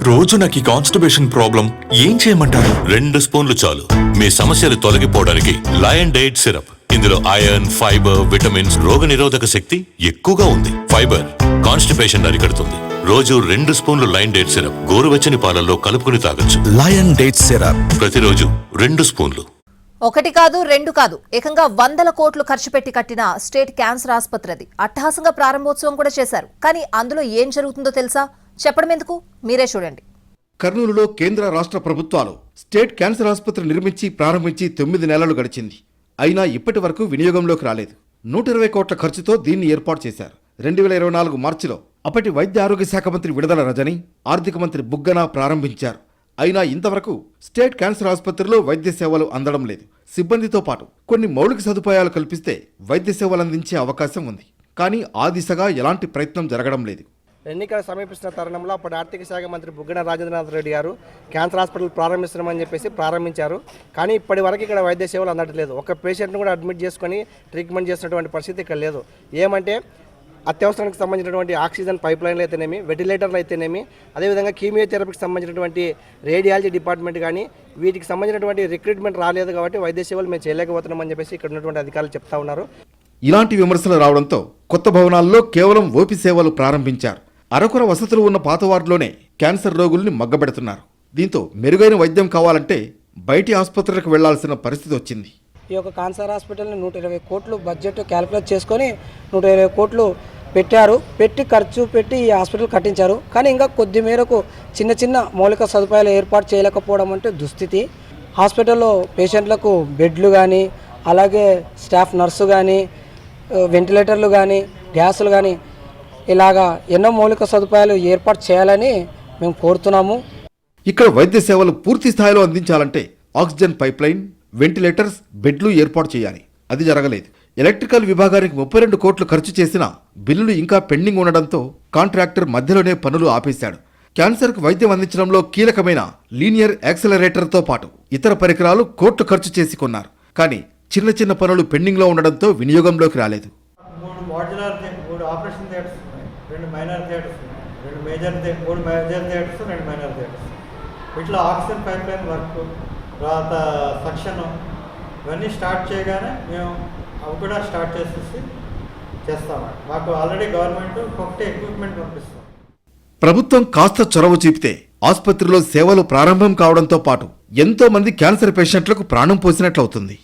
రోజు నాకు ఈ కాన్స్టిపేషన్ ప్రాబ్లం ఏం చేయమంటారు? 2 స్పూన్లు చాలు మీ సమస్యలు తొలగిపోవడానికి. Lion diet syrup. ఇందులో ఐరన్, ఫైబర్, విటమిన్స్, రోగనిరోధక శక్తి ఎక్కువగా ఉంది. ఫైబర్ కాన్స్టిపేషన్ అరికడుతుంది. రోజు 2 స్పూన్లు లయన్ డైట్ సిరప్ గోరువెచ్చని పాలల్లో కలుపుకుని తాగొచ్చు. లయన్ డేట్ సిరప్ ప్రతిరోజు 2 స్పూన్లు. 1 కాదు 2 కాదు ఏకంగా 100 కోట్లు ఖర్చు పెట్టి కట్టిన స్టేట్ క్యాన్సర్ ఆసుపత్రి అది. అట్టహాసంగా ప్రారంభోత్సవం కూడా చేశారు. కానీ అందులో ఏం జరుగుతుందో తెలుసా? చెప్పడం ఎందుకు, మీరే చూడండి. కర్నూలులో కేంద్ర రాష్ట్ర ప్రభుత్వాలు స్టేట్ క్యాన్సర్ ఆసుపత్రి నిర్మించి ప్రారంభించి 9 నెలలు గడిచింది. అయినా ఇప్పటి వరకు వినియోగంలోకి రాలేదు. 120 కోట్ల ఖర్చుతో దీన్ని ఏర్పాటు చేశారు. 2024 మార్చిలో అప్పటి వైద్య ఆరోగ్య శాఖ మంత్రి విడుదల రజని, ఆర్థిక మంత్రి బుగ్గన ప్రారంభించారు. అయినా ఇంతవరకు స్టేట్ క్యాన్సర్ ఆసుపత్రిలో వైద్య సేవలు అందడం లేదు. సిబ్బందితో పాటు కొన్ని మౌలిక సదుపాయాలు కల్పిస్తే వైద్య సేవలు అందించే అవకాశం ఉంది. కానీ ఆ దిశగా ఎలాంటి ప్రయత్నం జరగడం లేదు. ఎన్నికలు సమీపిస్తున్న తరుణంలో అప్పటి ఆర్థిక శాఖ మంత్రి బుగ్గన రాజేంద్రనాథ్ రెడ్డి గారు క్యాన్సర్ హాస్పిటల్ ప్రారంభిస్తున్నామని చెప్పేసి ప్రారంభించారు. కానీ ఇప్పటి వరకు ఇక్కడ వైద్య సేవలు అందట్లేదు. ఒక పేషెంట్ను కూడా అడ్మిట్ చేసుకొని ట్రీట్మెంట్ చేసినటువంటి పరిస్థితి ఇక్కడ లేదు. ఏమంటే అత్యవసరానికి సంబంధించినటువంటి ఆక్సిజన్ పైప్ లైన్లు అయితేనేమి, వెంటిలేటర్లు అయితేనేమి, అదేవిధంగా కీమియోథెరపీకి సంబంధించినటువంటి రేడియాలజీ డిపార్ట్మెంట్ కానీ వీటికి సంబంధించినటువంటి రిక్రూట్మెంట్ రాలేదు. కాబట్టి వైద్య సేవలు మేము చేయలేకపోతున్నామని చెప్పేసి ఇక్కడ ఉన్నటువంటి అధికారులు చెప్తా ఉన్నారు. ఇలాంటి విమర్శలు రావడంతో కొత్త భవనాల్లో కేవలం ఓపీ సేవలు ప్రారంభించారు. అరకొర వసతులు ఉన్న పాత వార్డులోనే క్యాన్సర్ రోగుల్ని మగ్గబెడుతున్నారు. దీంతో మెరుగైన వైద్యం కావాలంటే బయటి ఆసుపత్రులకు వెళ్లాల్సిన పరిస్థితి వచ్చింది. ఈ యొక్క క్యాన్సర్ హాస్పిటల్ని 120 కోట్లు బడ్జెట్ క్యాలిక్యులేట్ చేసుకొని 120 కోట్లు పెట్టారు. ఖర్చు పెట్టి ఈ హాస్పిటల్ కట్టించారు. కానీ ఇంకా కొద్ది మేరకు చిన్న చిన్న మౌలిక సదుపాయాలు ఏర్పాటు చేయలేకపోవడం అంటే దుస్థితి. హాస్పిటల్లో పేషెంట్లకు బెడ్లు కానీ, అలాగే స్టాఫ్ నర్సు కానీ, వెంటిలేటర్లు కానీ, గ్యాసులు కానీ, ఇలాగా ఎన్నో మౌలిక సదుపాయాలు ఏర్పాటు చేయాలని మేము కోరుతున్నాము. ఇక్కడ వైద్య సేవలు పూర్తి స్థాయిలో అందించాలంటే ఆక్సిజన్ పైప్ లైన్, వెంటిలేటర్స్, బెడ్లు ఏర్పాటు చేయాలి. అది జరగలేదు. ఎలక్ట్రికల్ విభాగానికి 32 కోట్లు ఖర్చు చేసినా బిల్లులు ఇంకా పెండింగ్ ఉండడంతో కాంట్రాక్టర్ మధ్యలోనే పనులు ఆపేశాడు. క్యాన్సర్కు వైద్యం అందించడంలో కీలకమైన లీనియర్ యాక్సలరేటర్తో పాటు ఇతర పరికరాలు కోట్లు ఖర్చు చేసి కొన్నారు. కానీ చిన్న చిన్న పనులు పెండింగ్లో ఉండడంతో వినియోగంలోకి రాలేదు. 3 ఆపరేషన్ థియేటర్స్ ఉన్నాయి, 2 మైనర్ థియేటర్స్ ఉన్నాయి, 3 మేజర్ థియేటర్స్, 2 మైనర్ థియేటర్స్. వీటిలో ఆక్సిజన్ పైప్ లైన్ వర్క్, తర్వాత సక్షన్ ఇవన్నీ స్టార్ట్ చేయగానే మేము అవి కూడా స్టార్ట్ చేస్తామండి. మాకు ఆల్రెడీ గవర్నమెంట్ ఒకటే ఎక్విప్మెంట్ పంపిస్తాం. ప్రభుత్వం కాస్త చొరవ చూపితే ఆసుపత్రిలో సేవలు ప్రారంభం కావడంతో పాటు ఎంతో మంది క్యాన్సర్ పేషెంట్లకు ప్రాణం పోసినట్లవుతుంది.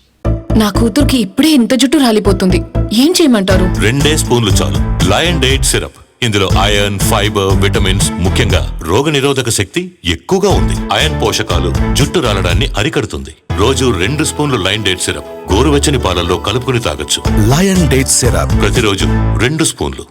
నా కూతురికి ఇప్పుడే ఇంత జుట్టు రాలిపోతుంది, ఏం చేయమంటారు? 2 స్పూన్లు చాలు. Lion diet syrup. ఇందులో ఐరన్, ఫైబర్, విటమిన్స్, ముఖ్యంగా రోగనిరోధక శక్తి ఎక్కువగా ఉంది. ఐరన్ పోషకాలు జుట్టు రాలడాన్ని అరికడుతుంది. రోజు 2 స్పూన్లు లయన్ డైట్ సిరప్ గోరువెచ్చని పాలల్లో కలుపుకుని తాగొచ్చు. లయన్ డేట్ సిరప్ ప్రతిరోజు 2 స్పూన్లు.